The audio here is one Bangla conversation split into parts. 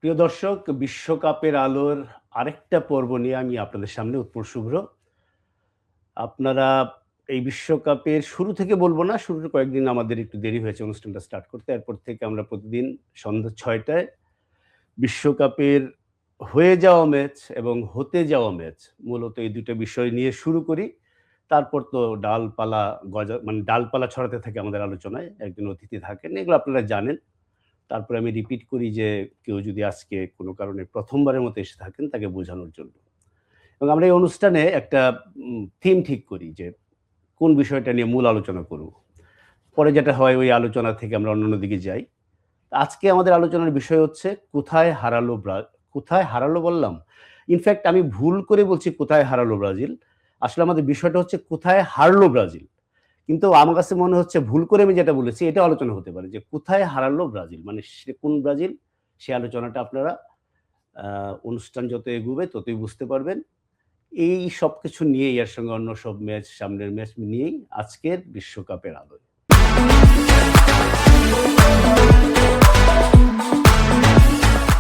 প্রিয় দর্শক, বিশ্বকাপের আলোর আরেকটা পর্ব নিয়ে আমি আপনাদের সামনে উৎপল শুভ্র। আপনারা এই বিশ্বকাপের শুরু থেকে বলব না, শুরুর কয়েকদিন আমাদের একটু দেরি হয়েছে অনুষ্ঠানটা স্টার্ট করতে। এরপর থেকে আমরা প্রতিদিন সন্ধ্যা ৬টায় বিশ্বকাপের হয়ে যাওয়া ম্যাচ এবং হতে যাওয়া ম্যাচ, মূলত এই ২ টা বিষয় নিয়ে শুরু করি। তারপর তো ডালপালা মানে ডালপালা ছড়াতে থাকে আমাদের আলোচনায়। একজন অতিথি থাকেন। এগুলো আপনারা জানেন। তারপরে আমি রিপিট করি যে কেউ যদি আজকে কোনো কারণে ১ম বারের মতো এসে থাকেন তাকে বোঝানোর জন্য। এবং আমরা এই অনুষ্ঠানে একটা থিম ঠিক করি যে কোন বিষয়টা নিয়ে মূল আলোচনা করব। পরে যেটা হয় ওই আলোচনা থেকে আমরা অন্যান্য দিকে যাই। আজকে আমাদের আলোচনার বিষয় হচ্ছে কোথায় হারালো বললাম? ইনফেক্ট আমি ভুল করে বলছি কোথায় হারালো ব্রাজিল। আসলে আমাদের বিষয়টা হচ্ছে কোথায় হারলো ব্রাজিল। কিন্তু আমার কাছে মনে হচ্ছে ভুল করে আমি যেটা বলেছি এটা আলোচনা হতে পারে যে কোথায় হারালো ব্রাজিল, মানে সে কোন ব্রাজিল, সে আলোচনাটা আপনারা অনুষ্ঠান যত এগুবে ততই বুঝতে পারবেন। এই সবকিছু নিয়েই, এর সঙ্গে অন্য সব ম্যাচ, সামনের ম্যাচ নিয়েই আজকের বিশ্বকাপের আলোয়।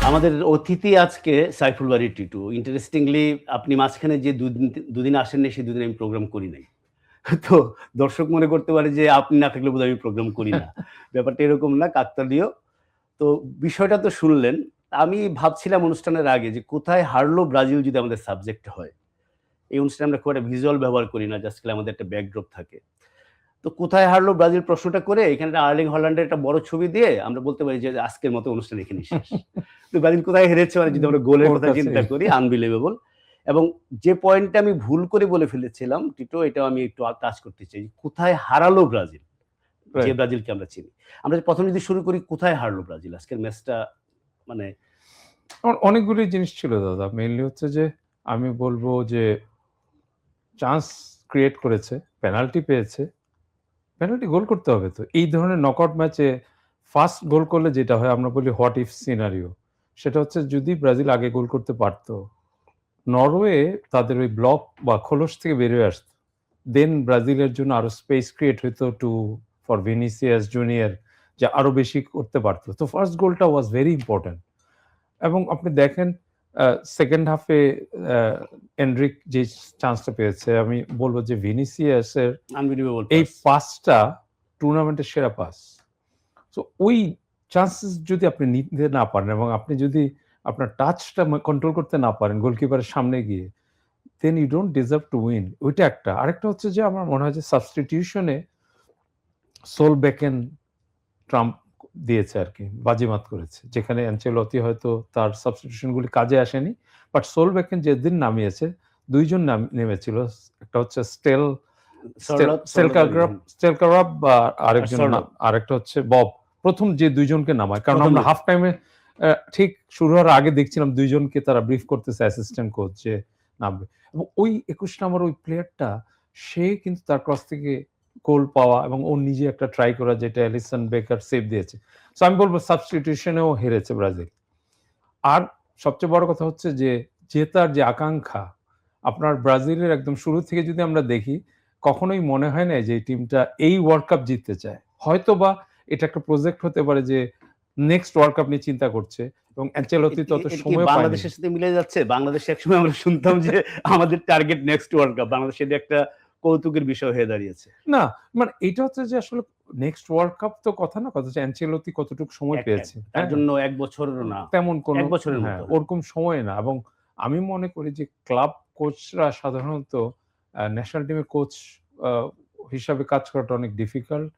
আমাদের অতিথি আজকে সাইফুল বারী টিটু। ইন্টারেস্টিংলি আপনি মাঝখানে যে দুদিন আসেননি, সেই দুদিন আমি প্রোগ্রাম করি নাই। তো দর্শক মনে করতে পারে যে আপনি না থাকলে বোধহয় আমি প্রোগ্রাম করি না। ব্যাপারটা এরকম না, কাকতালীয়। তো বিষয়টা তো শুনলেন। আমি ভাবছিলাম অনুষ্ঠানের আগে যে কোথায় হারলো ব্রাজিল যদি আমাদের সাবজেক্ট হয়। এই অনুষ্ঠানে আমরা খুব একটা ভিজুয়াল ব্যবহার করি না, জাস্ট খালি আমাদের একটা ব্যাকড্রপ থাকে। তো কোথায় হারলো ব্রাজিল প্রশ্নটা করে এখানে আর্লিং হল্যান্ডের একটা বড় ছবি দিয়ে আমরা বলতে পারি যে আজকের মতো অনুষ্ঠান এখানেই শেষ। তো ব্রাজিল কোথায় হেরেছে, মানে যদি আমরা গোলের কথা চিন্তা করি, আনবিলিভেবল। এবং যে পয়েন্টটা আমি ভুল করে বলে ফেলেছিলাম টিটো, এটাও আমি একটু টাচ করতে চাই। কোথায় হারালো ব্রাজিল? যে ব্রাজিলকে আমরা চিনি। আমরা প্রথম যদি শুরু করি কোথায় হারলো ব্রাজিল আজকের ম্যাচটা, মানে অনেকগুলি জিনিস ছিল দাদা। মেইনলি হচ্ছে যে আমি বলবো যে চান্স ক্রিয়েট করেছে, পেনাল্টি পেয়েছে, পেনাল্টি গোল করতে হবে। তো এই ধরনের নকআউট ম্যাচে ফার্স্ট গোল করলে যেটা হয় আমরা বলি হোয়াট ইফ সিনারিও, সেটা হচ্ছে যদি ব্রাজিল আগে গোল করতে পারতো, নরওয়ে তাদের ওই ব্লক বা খোলস থেকে বেরিয়ে আসতো, দেন ব্রাজিলের জন্য আরো স্পেস ক্রিয়েট হইতো ফর ভিনিসিয়াস জুনিয়র, যে আরো বেশি করতে পারতো। তো ফার্স্ট গোলটা ওয়াজ ভেরি ইম্পর্টেন্ট। এবং আপনি দেখেন সেকেন্ড হাফে এনরিক যে চান্সটা পেয়েছে, আমি বলবো যে ভিনিসিয়াসের এই পাসটা টুর্নামেন্টের সেরা পাস। তো ওই চান্সেস যদি আপনি নিতে না পারেন এবং আপনি যদি আপনার টাচটা কন্ট্রোল করতে না পারেন গোলকিপারের সামনে গিয়ে, then you don't deserve to win. ওইটা একটা। আরেকটা হচ্ছে যে আমার মনে হয় যে সাবস্টিটিউশনে সোলবেকেন ট্রাম্প দিয়েছে আর কি, বাজিমাত করেছে, যেখানে অ্যানচেলতি হয়তো তার সাবস্টিটিউশনগুলি কাজে আসেনি, বাট সোলবেকেন যেদিন নামিয়েছে দুইজন নেমেছিল, একটা হচ্ছে স্টেলকারাব বা আরেকটা হচ্ছে বব। প্রথম যে দুইজনকে নামায়, কারণ আমরা হাফ টাইমে ঠিক শুরু হওয়ার আগে দেখছিলাম দুইজনকে তারা ব্রিফ করতেছে অ্যাসিস্ট্যান্ট কোচ যে নামবে, এবং ওই 21 নম্বর ওই প্লেয়ারটা সে কিন্তু তার ক্রস থেকে গোল পাওয়া এবং ও নিজে একটা ট্রাই করা, যেটা অ্যালিসন বেকার সেভ দিয়েছে। সো আমি বলবো সাবস্টিটিউশনেও হেরেছে ব্রাজিল। আর সবচেয়ে বড় কথা হচ্ছে যে জেতার যে আকাঙ্ক্ষা, আপনার ব্রাজিলের একদম শুরু থেকে যদি আমরা দেখি, কখনোই মনে হয় না যে এই টিমটা এই ওয়ার্ল্ড কাপ জিততে চায়। হয়তো বা এটা একটা প্রজেক্ট হতে পারে যে নেক্সট ওয়ার্ল্ড কাপ নিয়ে চিন্তা করছে, এবং অ্যানচেলতি তত সময় বাংলাদেশের সাথে মিলে যাচ্ছে। বাংলাদেশে একসময় আমরা শুনতাম যে আমাদের টার্গেট নেক্সট ওয়ার্ল্ড কাপ, বাংলাদেশের একটা কৌতুকের বিষয় হয়ে দাঁড়িয়েছে। না, মানে এটা হচ্ছে যে আসলে নেক্সট ওয়ার্ল্ড কাপ তো কথা না, কথা হচ্ছে অ্যানচেলতি কতটুকু সময় পেয়েছে, তার জন্য 1 বছরের না, তেমন কোনো এক বছরের মতো ওরকম সময় না। এবং আমি মনে করি যে ক্লাব কোচরা সাধারণত ন্যাশনাল টিমের কোচ হিসাবে কাজ করাটা অনেক difficult,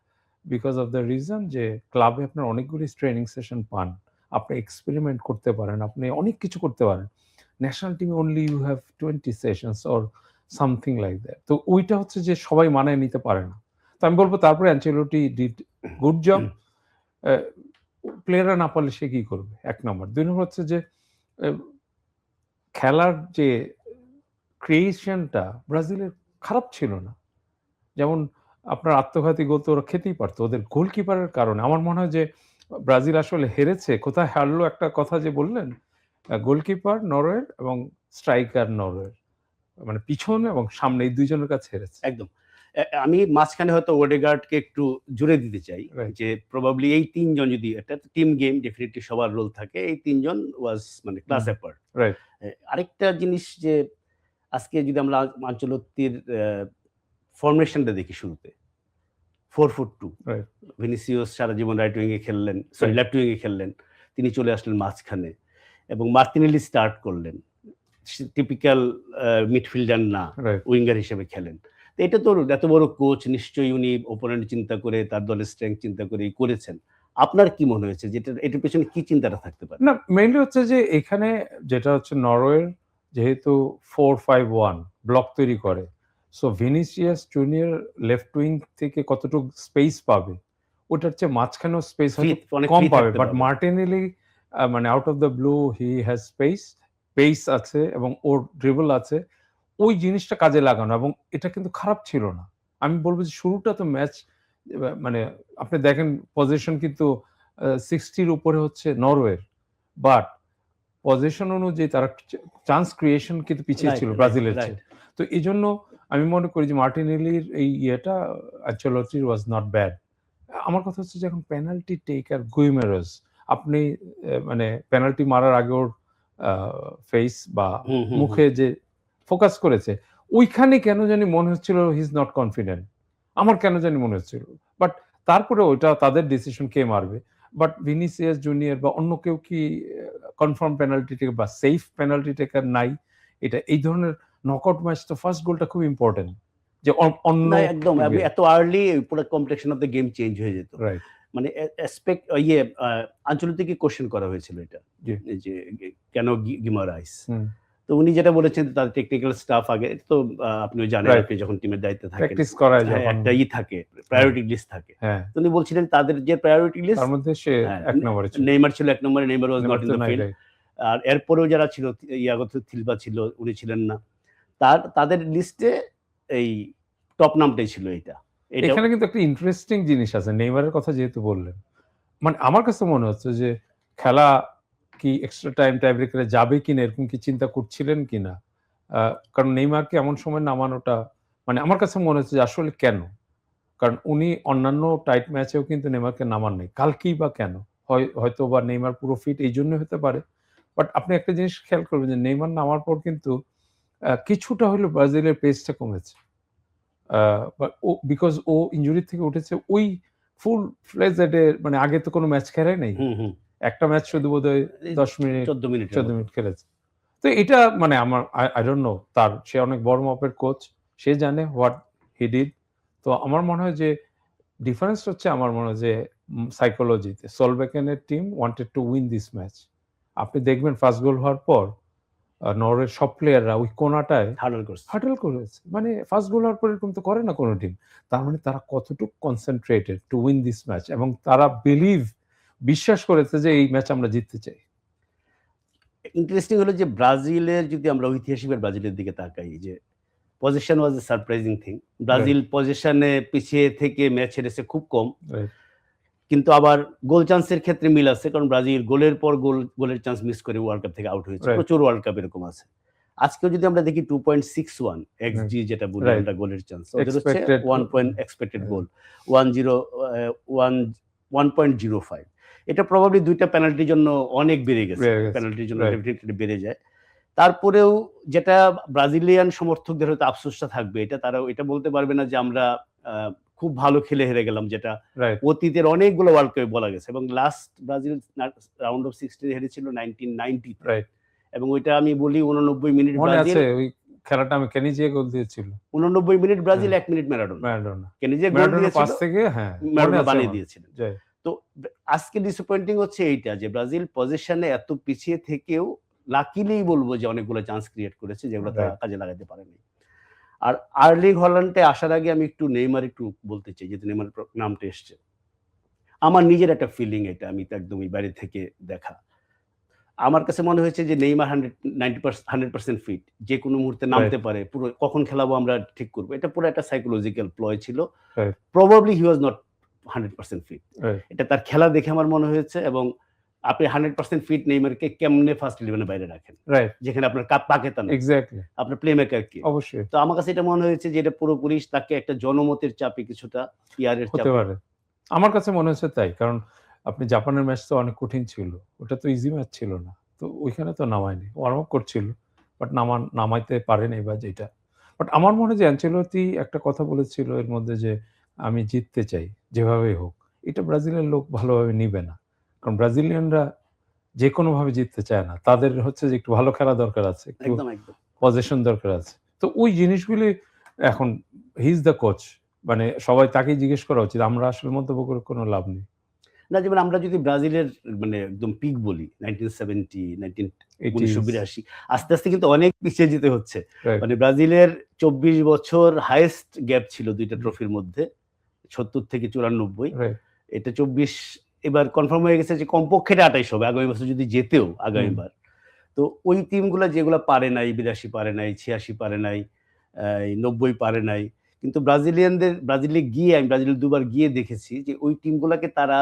because of the reason যে ক্লাবে আপনার অনেকগুলি ট্রেনিং সেশন পান, আপনি এক্সপেরিমেন্ট করতে পারেন, আপনি অনেক কিছু করতে পারেন। ন্যাশনাল টিমে only you have 20 sessions or something like that. তো ওইটা হচ্ছে যে সবাই মানায় নিতে পারে না। তো আমি বলবো তারপরে অ্যানচেলটি ডিড গুড জব। প্লেয়াররা না পারলে সে কি করবে, 1 নম্বর। 2 নম্বর হচ্ছে যে খেলার যে ক্রিয়েশনটা ব্রাজিলের খারাপ ছিল না। যেমন আপনার আত্মঘাতী গোল তো ওরা খেতেই পারতো, ওদের গোলকিপারের কারণে। আমার মনে হয় যে ব্রাজিল আসলে হেরেছে, কোথায় হারলো একটা কথা যে বললেন, গোলকিপার নরওয়ের এবং স্ট্রাইকার নরওয়ের, মানে পিছনে এবং সামনে এই দুইজনের কাছে হেরেছে। একদম। আমি মাঝখানে হয়তো ওডেগার্ডকে একটু জুড়ে দিতে চাই Right. যে প্রবাবলি এই তিনজন যদি একটা টিম গেম ডেফিনেটলি সবার রোল থাকে, এই তিনজন ওয়াজ মানে ক্লাস অ্যাপার্ট। রাইট। আরেকটা জিনিস যে আজকে যদি আমরা আঞ্চলত্তির ফরমেশনটা দেখি শুরুতে 4-4-2, রাইট। ভিনিসিয়াস সারা জীবন রাইট উইং এ খেললেন, সরি Right. লেফট উইং এ খেললেন, তিনি চলে আসলেন মাঝখানে এবং মার্তিনেলি স্টার্ট করলেন। টিপিক্যাল মিডফিল্ডার না, রাইট। উইঙ্গার হিসেবে খেলেন। তো এটা তো এত বড় কোচ, নিশ্চয়ই উনি ওপোনেন্ট চিন্তা করে তার দলের স্ট্রেংথ চিন্তা করেই করেছেন। আপনার কি মনে হয়েছে যে এটার পেছনে কি চিন্তাটা থাকতে পারে? না, মেইনলি হচ্ছে যে এখানে যেটা হচ্ছে নরওয়ের যেহেতু 4-5-1 ব্লক তৈরি করে, so Vinicius junior left wing থেকে কতটুকু স্পেস পাবে, ওটার চেয়ে মাঝখানেও স্পেস অনেক কম free পাবে। থাকতে বাট পারবে। মার্টিনেলি মানে out of the blue he has pace আছে এবং ওর ড্রিবল আছে, ওই জিনিসটা কাজে লাগানো, এবং এটা কিন্তু খারাপ ছিল না। আমি বলবো যে শুরুটা তো ম্যাচ মানে আপনি দেখেন পজিশন কিন্তু 60-র উপরে হচ্ছে নরওয়ের, বাট পজিশন অনুযায়ী তারা চান্স ক্রিয়েশন কিন্তু পিছিয়ে ছিল ব্রাজিলের চেয়ে। তো এই জন্য আমি মনে করি যে মার্টিনেলির এই ইয়েটা আনচেলত্তির ওয়াজ নট ব্যাড। আমার কথা হচ্ছে যে এখন পেনাল্টি টেকার গুইমেরোস, আপনি মানে পেনাল্টি মারার আগে ওর ফেস বা মুখে যে ফোকাস করেছে, ওইখানে কেন জানি মনে হচ্ছিল হি ইজ নট কনফিডেন্ট। আমার কেন জানি মনে হচ্ছিল, বাট তারপরে ওইটা তাদের ডিসিশন কে মারবে। বাট ভিনিসিয়াস জুনিয়র বা অন্য কেউ কি কনফার্ম পেনাল্টি টেকার বা সেফ পেনাল্টি টেকার নাই? এটা এই ধরনের নকআউট ম্যাচ তো ফার্স্ট গোলটা খুব ইম্পর্টেন্ট, যে অন্য না একদম এত আর্লি পুরো complexion of the game change হয়ে যেত। রাইট। মানে আঞ্চলিককে কোশ্চেন করা হয়েছিল এটা যে কেন গিমারাইস। তো উনি যেটা বলেছেন তার টেকনিক্যাল স্টাফ আগে তো আপনি জানেন, আপনি যখন টিমের দায়িত্বে থাকেন প্র্যাকটিস করায় যখন একটা থাকে, প্রায়োরিটি লিস্ট থাকে। তো উনি বলছিলেন তাদের যে প্রায়োরিটি লিস্ট তার মধ্যে সে এক নম্বরে ছিল, নেইমার ছিল এক নম্বরে, Neymar was not in the field. আর এরপরেও যারা ছিল, ইয়াগো সিলভা ছিল, উনি ছিলেন না। তাদের লিস্টে এই টপ নামটাই ছিল এটা। এখানে কিন্তু একটা ইন্টারেস্টিং জিনিস আছে, নেইমারের কথা যেহেতু বললেন, মানে আমার কাছে মনে হচ্ছে যে খেলা কি এক্সট্রা টাইম টাই ব্রেকারে যাবে কিনা এরকম কি চিন্তা করছিলেন কিনা, কারণ নেইমারকে এমন সময় নামানোটা মানে আমার কাছে মনে হচ্ছে যে আসলে কেন, কারণ উনি অন্যান্য টাইট ম্যাচেও কিন্তু নেইমারকে নামান নাই, কালকেই বা কেন? হয়তো বা নেইমার পুরো ফিট এই জন্য হতে পারে। বাট আপনি একটা জিনিস খেয়াল করবেন যে নেইমার নামার পর কিন্তু কিছুটা হলেও ব্রাজিলের পেসটা কমেছে, বিকজ ও ইনজুরি থেকে উঠেছে, ওই ফুল ফ্লেজড মানে আগে তো কোনো ম্যাচ খেলে নাই, একটা ম্যাচ শুধু বোধহয় 10 মিনিট 14 মিনিট খেলেছে। তো এটা মানে আমার আই ডোন্ট নো, তার সে অনেক বড় মাপের কোচ, সে জানে হোয়াট হি ডিড। তো আমার মনে হয় যে ডিফারেন্স হচ্ছে, আমার মনে হয় যে সাইকোলজিতে সলবেকেনের team wanted to win this match. আপনি দেখবেন ফার্স্ট গোল হওয়ার পর নরওয়ের সব প্লেয়াররা ওই কোনাটায় হাডল করেছে, মানে ফার্স্ট গোল হওয়ার পর এরকম তো করে না কোনো টিম। তার মানে তারা কতটুকু concentrated two win this match, এবং তারা বিশ্বাস করেছে যে এই ম্যাচ আমরা জিততে চাই। ইন্টারেস্টিং হলো যে ব্রাজিলের, যদি আমরা ঐতিহাসিক ব্রাজিলের দিকে তাকাই, যে পজিশন ওয়াজ এ সারপ্রাইজিং থিং। ব্রাজিল পজিশনে পিছিয়ে থেকে ম্যাচ হেরেছে খুব কম, কিন্তু আবার গোল চান্সের ক্ষেত্রে মিল আছে, কারণ ব্রাজিল গোলের পর গোলের চান্স মিস করে ওয়ার্ল্ড কাপ থেকে আউট হয়েছে, প্রচুর ওয়ার্ল্ড কাপ এরকম আছে। আজকেও যদি আমরা দেখি 2.61 এক্সজি যেটা বলি আমরা গোলের চান্স, ওদের হচ্ছে 1 পয়েন্ট এক্সপেক্টেড গোল 1.05। এটা প্রবাবলি দুইটা পেনাল্টির জন্য অনেক বেড়ে গেছে, পেনাল্টির জন্য ডেফিনেটলি বেড়ে যায়। তারপরেও যেটা ব্রাজিলিয়ান সমর্থকদের হয়তো আফসোসটা থাকবে, এটা তারা এটা বলতে পারবে না যে আমরা খুব ভালো খেলে হেরে গেলাম, যেটা অতীতের অনেকগুলো ওয়ার্ল্ড কাপে বলা গেছে। এবং লাস্ট ব্রাজিল রাউন্ড অফ 16 হেরেছিল 1990 এবং ওইটা আমি বলি 89 মিনিট ব্রাজিল, ওই খেলাটা আমি কেনিজিয়া গোল দিয়েছিল 89 মিনিট ব্রাজিল, 1 মিনিট ম্যারাডোনা কেনিজিয়া গোল দিয়েছিল, পাস থেকে ম্যারাডোনা বানিয়ে দিয়েছিলেন। তো আজকে ডিসঅ্যাপয়েন্টিং হচ্ছে এইটা যে ব্রাজিল পজিশনে এত পিছিয়ে থেকেও লাকিলি বলবো যে অনেকগুলো চান্স ক্রিয়েট করেছে, যেগুলো তারা কাজে লাগাতে পারেনি। আর আর্লিং হল্যান্ডে আসার আগে আমি একটু নেইমার একটু বলতে চাই, যেহেতু নেইমার নামটা এসছে। আমার নিজের একটা ফিলিং, এটা আমি তো একদমই বাইরে থেকে দেখা, আমার কাছে মনে হয়েছে যে নেইমার 100% ফিট, যে কোনো মুহূর্তে নামতে পারে, পুরো কখন খেলাবো আমরা ঠিক করবো, এটা পুরো একটা সাইকোলজিক্যাল প্লয় ছিল। Probably he was not 100% fit, এটা তার খেলা দেখে আমার মনে হয়েছে। এবং আপনি 100% ফিট নেইমারকে কেমনে ফার্স্ট 11 এর বাইরে রাখেন? রাইট, যেখানে আপনার পাকেতা না, এক্সাক্টলি, আপনার প্লেমেকার কে? অবশ্যই তো আমার কাছে এটা মনে হয়েছে যে এটা পুরোপুরি তাকে একটা জনমতের চাপে কিছুটা পিয়ারের হতে চাপে পারে। আমার কাছে মনে হচ্ছে তাই। কারণ আপনি জাপানের ম্যাচ তো অনেক কঠিন ছিল। ওটা তো ইজি ম্যাচ ছিল না। তো ওইখানে তো নামায়নি। ওয়ার্ম আপ করছিল। বাট নামাইতে পারেনি বা যেটা। বাট আমার মনে হয় যে আনচেলত্তি একটা কথা বলেছিল এর মধ্যে যে, "আমি জিততে চাই, যেভাবেই হোক।" এটা ব্রাজিলের লোক ভালোভাবে নিবে না। কারণ ব্রাজিলিয়ানরা যেকোনোভাবে জিততে চায় না। তাদের হচ্ছে যে একটু ভালো খেলা দরকার আছে। একটু একদম, একদম। পজেশন দরকার আছে। তো ওই জিনিসগুলি এখন হি ইস দ্য কোচ। মানে সবাই তাকেই জিজ্ঞেস করা উচিত। আমরা আসলে মন্তব্য করে কোনো লাভ নেই। না যেমন আমরা যদি ব্রাজিলের মানে একদম পিক বলি 1970, 80s 1982 আস্তে, আস্তে কিন্তু অনেক পিছিয়ে যেতে হচ্ছে। রাইট, মানে ব্রাজিলের ২৪ বছর হাইয়েস্ট গ্যাপ ছিল ২ টা ট্রফির মধ্যে। ৭০ থেকে ৯৪। রাইট। এটা ২৪ এবার কনফার্ম হয়ে গেছে যে কমপক্ষে এটা ২৮ হবে। আগামী বছর যদি জেতেও আগামীবার। তো ওই টিমগুলা যেগুলা পারে নাই, ৮২ পারে নাই, ৮৬ পারে নাই, এই ৯০ পারে নাই। কিন্তু ব্রাজিলে গিয়ে আমি ব্রাজিলে ২ বার গিয়ে দেখেছি যে ওই টিমগুলাকে তারা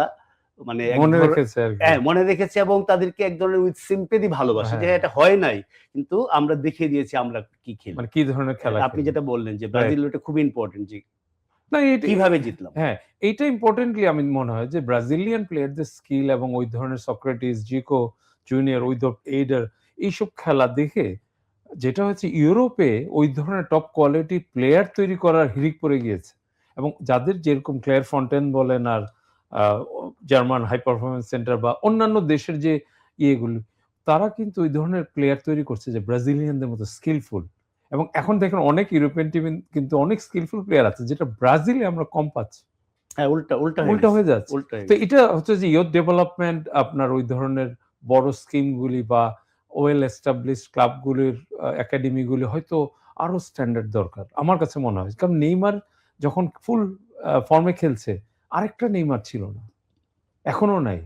মানে এক মনে ধর রেখেছে আরকি। হ্যাঁ, মনে রেখেছে এবং তাদেরকে এক ধরনের উইথ সিম্প্যাথি ভালোবাসে। যে হ্যাঁ, হ্যাঁ, এটা হয় নাই। কিন্তু আমরা দেখিয়ে দিয়েছি আমরা কি খেলি। মানে কি ধরনের খেলা আপনি খেলে। যেটা বললেন যে রাইট। ব্রাজিল ওটা খুবই ইম্পোর্টেন্ট যে না এটি কিভাবে জিতলাম। হ্যাঁ, এইটা ইম্পোর্টেন্টলি আমি মনে হয় যে ব্রাজিলিয়ান প্লেয়ারদের স্কিল এবং ওই ধরনের সক্রেটিস, জিকো জুনিয়র, এইডার এইসব খেলা দেখে যেটা হচ্ছে ইউরোপে ওই ধরনের টপ কোয়ালিটি প্লেয়ার তৈরি করার হিড়িক পড়ে গিয়েছে। এবং যাদের যেরকম ক্লেয়ার ফন্টেন বলেন আর আ জার্মান হাই পারফরম্যান্স সেন্টার বা অন্যান্য দেশের যে ইয়েগুলো, তারা কিন্তু ওই ধরনের প্লেয়ার তৈরি করছে যে ব্রাজিলিয়ানদের মতো স্কিলফুল। এবং এখন দেখেন অনেক ইউরোপিয়ান টিমে কিন্তু অনেক স্কিলফুল প্লেয়ার আছে যেটা ব্রাজিলে আমরা কম পাচ্ছি। হ্যাঁ, উল্টা হয়ে উল্টা গেছে। হয়ে যাচ্ছে। উল্টা হয়ে তো গেছে। এটা হচ্ছে যে ইয়ুথ ডেভেলপমেন্ট আপনার ওই ধরনের বড় স্কিমগুলি বা ওয়েল এস্টাবলিশড ক্লাবগুলির একাডেমিগুলি হয়তো আরো স্ট্যান্ডার্ড দরকার। আমার কাছে মনে হয়। কারণ নেইমার যখন ফুল ফর্মে খেলছে, আরেকটা নেইমার ছিল না। এখনো নাই।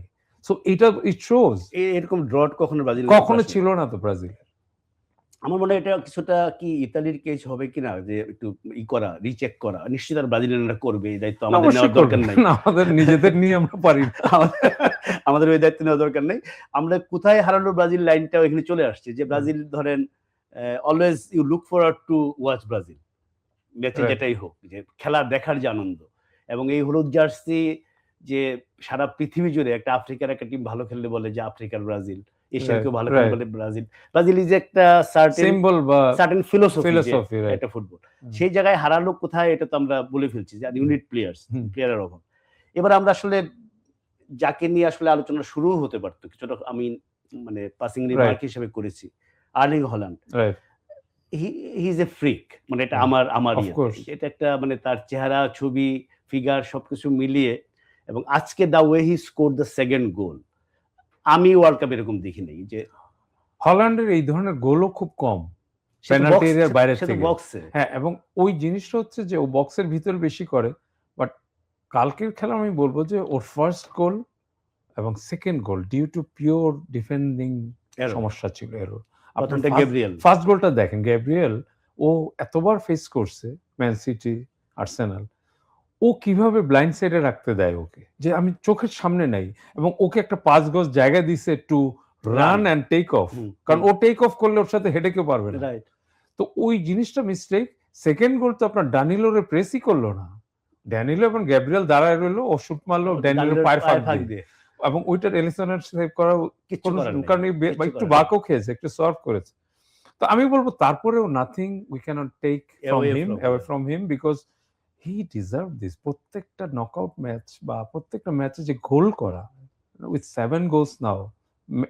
সো এটা ইট শোজ এরকম ড্রট কখনো ব্রাজিলের বিপক্ষে কখনো আসেনি। ছিল না তো ব্রাজিলের। আমার মনে হয় এটা কিছুটা কি ইতালির কেস হবে কিনা যে একটু রিচেক করা। নিশ্চয়ই তারা ব্রাজিলিয়ানরা করবে। এই দায়িত্ব আমাদের অবশ্যই নেওয়ার করবে। দরকার নাই। আমাদের নিজেদের নিয়ে আমরা পারি না। আমাদের আমাদের ওই দায়িত্ব নেওয়া দরকার নেই। আমরা কোথায় হারালো ব্রাজিল লাইনটাও এখানে চলে আসছে। যে ব্রাজিল ধরেন always you look forward to watch Brazil. ম্যাচে রাইট, যেটাই হোক। যে খেলা দেখার যে আনন্দ। এবং এই হলুদ জার্সি যে সারা পৃথিবী জুড়ে একটা আফ্রিকার একটা টিম ভালো খেললে বলে যে আফ্রিকার ব্রাজিল। এশিয়ার রাইট, কেউ ভালো খেললে রাইট। বলে ব্রাজিল। ব্রাজিল ইজ একটা সিম্বল বা সার্টেন ফিলোসফি যে ফিলোসফি রাইট। একটা ফুটবল। সেই জায়গায় হারালো কোথায় এটা তো আমরা বলে ফেলছি যে ইউনিট হুম, প্লেয়ারের অভাব। এবার আমরা আসলে যাকে নিয়ে আসলে আলোচনা শুরুও হতে পারত। কিছুটা আমি মানে পাসিং রিমার্ক রাইট, হিসেবে করেছি। Erling Haaland. Right. He he is a freak. মানে এটা হুম, আমার অফ ইয়েতে। কোর্স। এটা একটা মানে তার চেহারা, ছবি, ফিগার সবকিছু মিলিয়ে এবং আজকে the way he scored the second goal. আমি ওয়ার্ল্ড কাপ এরকম দেখি নাই যে হল্যান্ডের এই ধরনের গোলও খুব কম। সে তো পেনাল্টি বক্স এরিয়ার বাইরে সে তো থেকে। বক্সে। হ্যাঁ, এবং ওই জিনিসটা হচ্ছে যে ও বক্সের ভিতরে বেশি করে। বাট কালকের খেলা আমি বলব যে ওর ফার্স্ট গোল এবং second goal due to pure defending error. সমস্যা ছিল এরর। আপনার প্রথমটা গ্যাব্রিয়েল। ফার্স্ট গোলটা দেখেন গ্যাব্রিয়েল ও এতবার ফেস করছে ম্যান সিটি, আর্সেনাল। ও কিভাবে ব্লাইন্ড সাইডে রাখতে দেয় ওকে? যে আমি চোখের সামনে নাই এবং ওকে একটা ৫ গজ জায়গা দিছে to run and take off. হুম, কারণ ও টেক অফ করলে ওর সাথে হেডে কেউ পারবে না। রাইট। তো ওই জিনিসটা মিস্টেক। সেকেন্ড গোল তো আপনার ডানিলোরে প্রেসই করল না। ড্যানিলো এবং গ্যাব্রিয়েল দাঁড়ায় রইলো, ও শুট মারলো ড্যানিলোর দানিলোর পায়ের ফাঁক ফাঁক দিয়ে। দিয়ে। এবং ওইটার এলিসনের সেভ করা কিচ্ছু কোনো করার নাই। কারণ কিচ্ছু একটু করার নাই। বাঁকও খেয়েছে, একটু সার্ভ করেছে। তো আমি বলব তারপরেও nothing we can't take from Away him from away him. From him because he deserve this. প্রত্যেকটা নকআউট ম্যাচ বা প্রত্যেকটা ম্যাচে যে গোল করা উইথ 7 গোলস নাও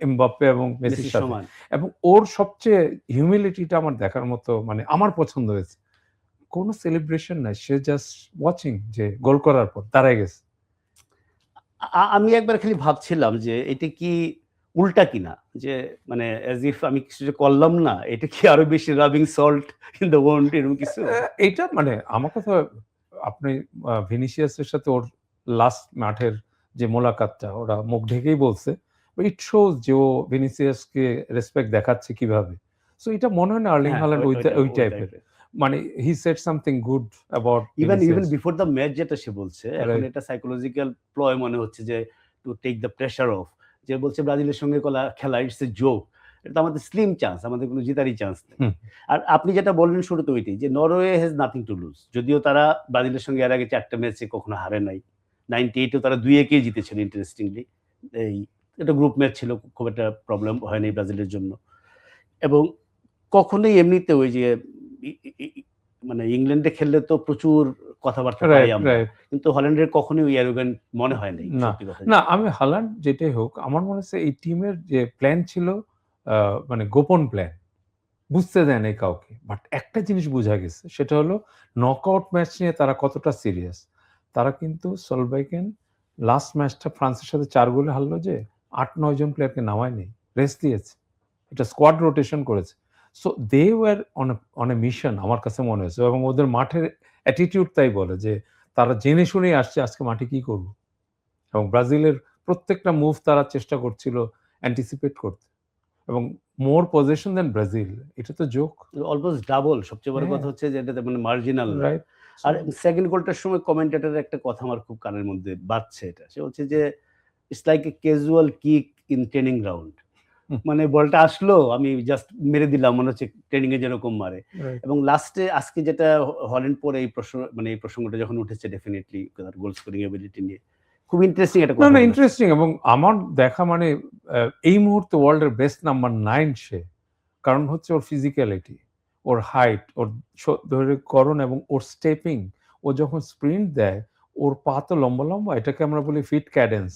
এমবাপ্পে এবং মেসির মেসির সাথে। সমান। এবং ওর সবচেয়ে হিউমিলিটিটা আমার দেখার মতো মানে আমার পছন্দ হয়েছে। কোন সেলিব্রেশন নাই। সে জাস্ট ওয়াচিং যে গোল করার পর দাঁড়ায় গেছে। আমি একবার খালি ভাবছিলাম যে এটা কি উল্টা কিনা? যে মানে as if আমি কিছু যে করলাম না, এটা কি আরো বেশি rubbing salt in the wound এরকম কিছু? এইটা মানে আমার কথা আপনি ভিনিসিয়াসের সাথে ওর লাস্ট মাঠের যে মোলাকাতটা ওরা মুখ ঢেকেই বলছে। ইট শোজ যে ও ভিনিসিয়াসকে রেসপেক্ট দেখাচ্ছে কিভাবে। সো এটা মনে হয় না আর্লিং হ্যাঁ, হল্যান্ড ওই ওই টাইপের। টাইপের। মানে he said something good about even Vinicius. Before the match যেটা সে বলছে, এখন রাইট, এটা সাইকোলজিক্যাল প্লয় মনে হচ্ছে যে to take the pressure off. যে বলছে ব্রাজিলের সঙ্গে খেলা ইটস এ জোক। এটা তো আমাদের স্লিম চান্স, আমাদের কোনো জেতারই চান্স নেই। হুম, আর আপনি যেটা বললেন শুরুতে ওইটাই যে Norway has nothing to lose. যদিও তারা ব্রাজিলের সঙ্গে এর আগে ৪ টা ম্যাচে কখনো হারে নাই। 98 এও তারা ২-১ জিতেছিল ইন্টারেস্টিংলি। এই এটা গ্রুপ ম্যাচ ছিল, খুব একটা প্রবলেম হয়নি ব্রাজিলের জন্য। এবং কখনোই এমনিতে ওই যে ই ই ই মানে ইংল্যান্ডে খেললে তো প্রচুর কথাবার্তা পাই রাইট, আমরা। রাইট। কিন্তু হল্যান্ডের কখনোই ওই অ্যারোগ্যান্ট মনে হয় নাই, না, সত্যি কথা না যেটা। আমি হালান্ড যেটাই হোক আমার মনে হচ্ছে এই টিমের যে প্ল্যান ছিল মানে গোপন প্ল্যান। বুঝতে দেয় নাই কাউকে। বাট একটা জিনিস বোঝা গেছে সেটা হলো নকআউট ম্যাচ নিয়ে তারা কতটা সিরিয়াস। তারা কিন্তু সলবাইকেন লাস্ট ম্যাচটা ফ্রান্সের সাথে ৪ গোলে হারলো যে ৮-৯ জন প্লেয়ারকে নামায়নি। রেস্ট দিয়েছে। এটা স্কোয়াড রোটেশন করেছে। So they were on a mission আমার কাছে মনে হয়েছে এবং ওদের মাঠের অ্যাটিটিউড তাই বলে যে তারা জেনে শুনেই আসছে আজকে মাঠে কি করব? এবং ব্রাজিলের প্রত্যেকটা মুভ তারা চেষ্টা করছিল অ্যান্টিসিপেট করতে। এবং মোর পজেশন দ্যান ব্রাজিল। এটা তো জোক। Almost double. সবচেয়ে বড় হ্যাঁ, কথা হচ্ছে যে এটাতে মানে মার্জিনাল না। রাইট। সো আর সেকেন্ড গোলটার সময় কমেন্টেটরের একটা কথা আমার খুব কানের মধ্যে বাজছে এটা। সে বলছে যে, "it's like a casual kick in training ground." হুম, মানে বলটা আসলো, আমি জাস্ট মেরে দিলাম। মনে হচ্ছে ট্রেনিং এ যেরকম মারে। রাইট। এবং লাস্টে আজকে যেটা হল্যান্ড পরে এই প্রসঙ্গটা যখন উঠেছে ডেফিনিটলি তার গোল স্কোরিং এবিলিটি নিয়ে। খুব ইন্টারেস্টিং একটা না, কথা না বলেছে। ইন্টারেস্টিং এবং আমার দেখা মানে এই মুহূর্তে ওয়ার্ল্ড এর বেস্ট নাম্বার 9 সে। কারণ হচ্ছে ওর ফিজিক্যালিটি, ওর হাইট, ওর দৈর্ঘ্যকরণ এবং ওর স্টেপিং। ও যখন স্প্রিন্ট দেয়, ওর পা তো লম্বা, লম্বা। এটাকে আমরা বলি ফিট ক্যাডেন্স।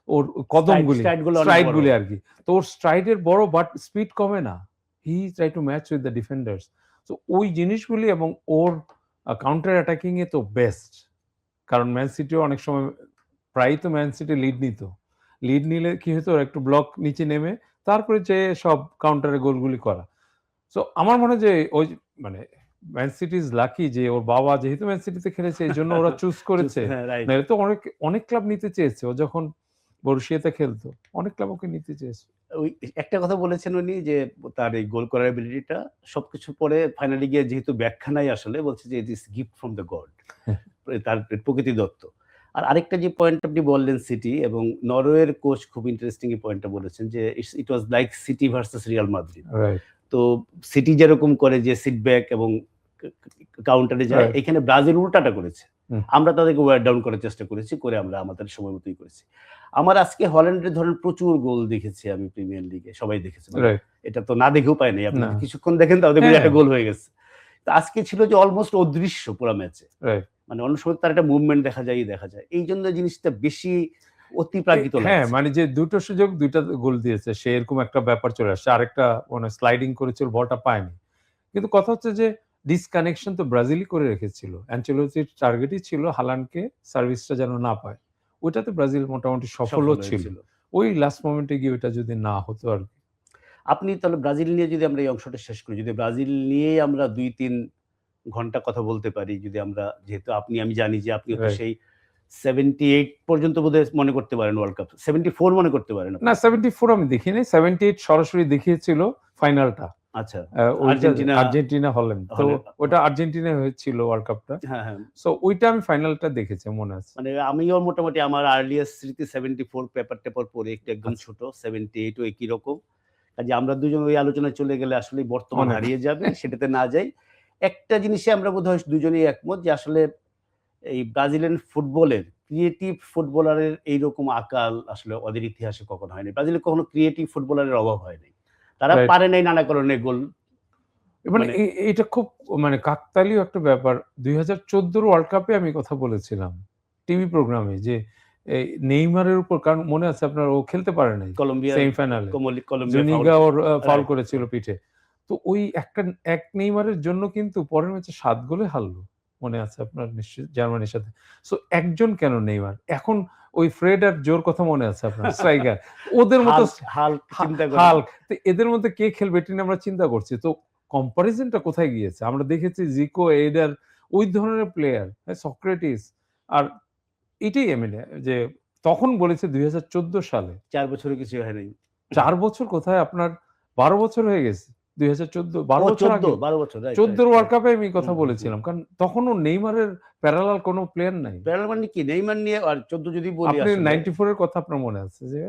ওর কদমগুলি, স্ট্রাইড গুলো অনেক স্ট্রাইড বড়। গুলি আরকি। তো ওর স্ট্রাইড এর বড় বাট স্পিড কমে না। হি try to match with the defenders. So ওই জিনিসগুলি এবং ওর কাউন্টার অ্যাটাকিং এ তো বেস্ট। কারণ ম্যান সিটিও অনেক সময় প্রায়ই তো ম্যান সিটি লিড নিত। লিড নিলে কি হতো? ওরা একটু ব্লক নিচে নেমে তারপরে যেয়ে সব কাউন্টারে গোলগুলি করা। সো আমার মনে হয় যে ওই মানে ম্যান সিটি ইস লাকি যে ওর বাবা যেহেতু ম্যান সিটিতে খেলেছে এজন্য ওরা চুজ করেছে। হ্যাঁ, রাইট। নাহলে তো অনেক, অনেক ক্লাব নিতে চেয়েছে। ও যখন বরুশিয়াতে খেলতো, অনেক ক্লাব ওকে নিতে চেয়েছে। ওই একটা কথা বলেছেন উনি যে তার এই গোল করার এবিলিটিটা সবকিছু পরে ফাইনালে গিয়ে যেহেতু ব্যাখ্যা নাই আসলে, বলছে যে ইট ইস গিফট ফ্রম দ্য গড। তার প্রকৃতি দত্ত। আর আরেকটা যে পয়েন্ট আপনি বললেন সিটি এবং নরওয়ের কোচ খুব ইন্টারেস্টিং এই পয়েন্টটা বলেছেন যে it was like City versus Real Madrid. Right, তো সিটি যেরকম করে যে সিট ব্যাক এবং কাউন্টারে যায়, রাইট। এখানে ব্রাজিল উল্টাটা করেছে। হুম, আমরা তাদেরকে ওয়্যার ডাউন করার চেষ্টা করেছি, করে আমরা আমাদের সময় মতোই করেছি। আমার আজকে হল্যান্ডের ধরেন প্রচুর গোল দেখেছি আমি প্রিমিয়ার লিগে। সবাই দেখেছে। মানে রাইট। এটা তো না দেখেও পাই নাই। আপনি না, যদি কিছুক্ষণ দেখেন তাহলে দেখবেন যে হ্যাঁ, একটা গোল হয়ে গেছে। তো আজকে ছিল যে অলমোস্ট অদৃশ্য পুরা ম্যাচে। রাইট। মানে অন্য সময় তার একটা মুভমেন্ট দেখা যায়। এইজন্য জিনিসটা বেশি অতিপ্রাকৃত হ্যাঁ, লাগছে। মানে যে ২ টো সুযোগ ২ টা গোল দিয়েছে। সে এরকম একটা ব্যাপার চলে আসছে। আরেকটা মানে স্লাইডিং করেছিল বলটা পায়নি। কিন্তু কথা হচ্ছে যে ডিসকানেকশন তো ব্রাজিলই করে রেখেছিল। আনচেলত্তির টার্গেটই ছিল হালান্ডকে সার্ভিসটা যেন না পায়। ওইটাতে ব্রাজিল মোটামুটি সফলও সফল ছিল। হয়েছিল। ওই লাস্ট মোমেন্টে গিয়ে ওইটা যদি না হতো আরকি। আপনি তাহলে ব্রাজিল নিয়ে যদি আমরা এই অংশটা শেষ করি, যদি ব্রাজিল নিয়েই আমরা ২-৩ ঘন্টা কথা বলতে পারি, যদি আমরা যেহেতু আমি জানি যে আপনিও তো রাইট। সেই 78 পর্যন্ত বোধহয় মনে করতে পারেন ওয়ার্ল্ড কাপ। 74 মনে করতে পারেন না আপনি। 74 আমি দেখিনি। 78 সরাসরি দেখিয়েছিল ফাইনালটা। আচ্ছা। ওইটা আর্জেন্টিনা আর্জেন্টিনা হল্যান্ড। তো হলে ওটা আর্জেন্টিনায় হয়েছিল ওয়ার্ল্ড কাপটা। হ্যাঁ, হ্যাঁ। সো ওইটা আমি ফাইনালটা দেখেছি মনে আছে। মানে আমিও মোটামুটি আমার আর্লিয়েস্ট স্মৃতি 74 পেপার-টেপার পড়ে একটু একদম আচ্ছা, ছোট। 78 ও একই রকম। কাজে আমরা দুজন ওই আলোচনায় চলে গেলে আসলেই বর্তমান অনেক। হারিয়ে যাবে। সেটাতে না যাই। একটা জিনিসে আমরা বোধহয় দুজনেই একমত যে আসলে এই ব্রাজিলিয়ান ফুটবলের ক্রিয়েটিভ ফুটবলারের এইরকম আকাল আসলে ওদের ইতিহাসে কখনো হয়নি। ব্রাজিলে কখনো ক্রিয়েটিভ ফুটবলারের অভাব হয় নাই। তারা রাইট। পারে নাই নানা কারণে গোল মানে মানে এটা খুব মানে কাকতালীয় একটা ব্যাপার। ২০১৪ র ওয়ার্ল্ড কাপে আমি কথা বলেছিলাম। টিভি প্রোগ্রামে যে এই নেইমারের উপর কারণ মনে আছে আপনার ও খেলতে পারে নাই কলম্বিয়ার সেমিফাইনালে। কলম্বিয়া ফাউল জুনিগা ওর ফাউল রাইট, করেছিল রাইট। পিঠে। তো ওই এক নেইমারের জন্য কিন্তু পরের ম্যাচে ৭ গোলে হারলো। মনে আছে আপনার নিশ্চয়ই জার্মানির সাথে। সো একজন কেন নেইমার? এখন ওই ফ্রেড আর জোর কথা মনে আছে আপনার স্ট্রাইকার। ওদের মতো হাল্ক চিন্তা করেন। হাল্ক। তো এদের মধ্যে কে খেলবে এটা নিয়ে আমরা চিন্তা করছি। তো কম্পারিজনটা কোথায় গিয়েছে? আমরা দেখেছি জিকো, এইডার ওই ধরনের প্লেয়ার, হ্যাঁ, সক্রেটিস আর এটাই এমএলএ যে তখন বলেছে ২০১৪ সালে। ৪ বছরে কিছু হয় নাই। ৪ বছর কোথায় আপনার ১২ বছর হয়ে গেছে। ২০১৪ ১২ ও বছর ১৪, আগে। ১২ বছর। রাইট, ১৪ রাইট, র ওয়ার্ল্ড রাইট। কাপে আমি কথা হুম, হুম, হুম। বলেছিলাম। কারণ তখনও নেইমারের প্যারালাল কোন প্লেয়ার নাই। প্যারাল মানে কি নেইমার নিয়ে আর ১৪ যদি বলি আপনি আসলে 94 এর কথা আপনার মনে আছে যে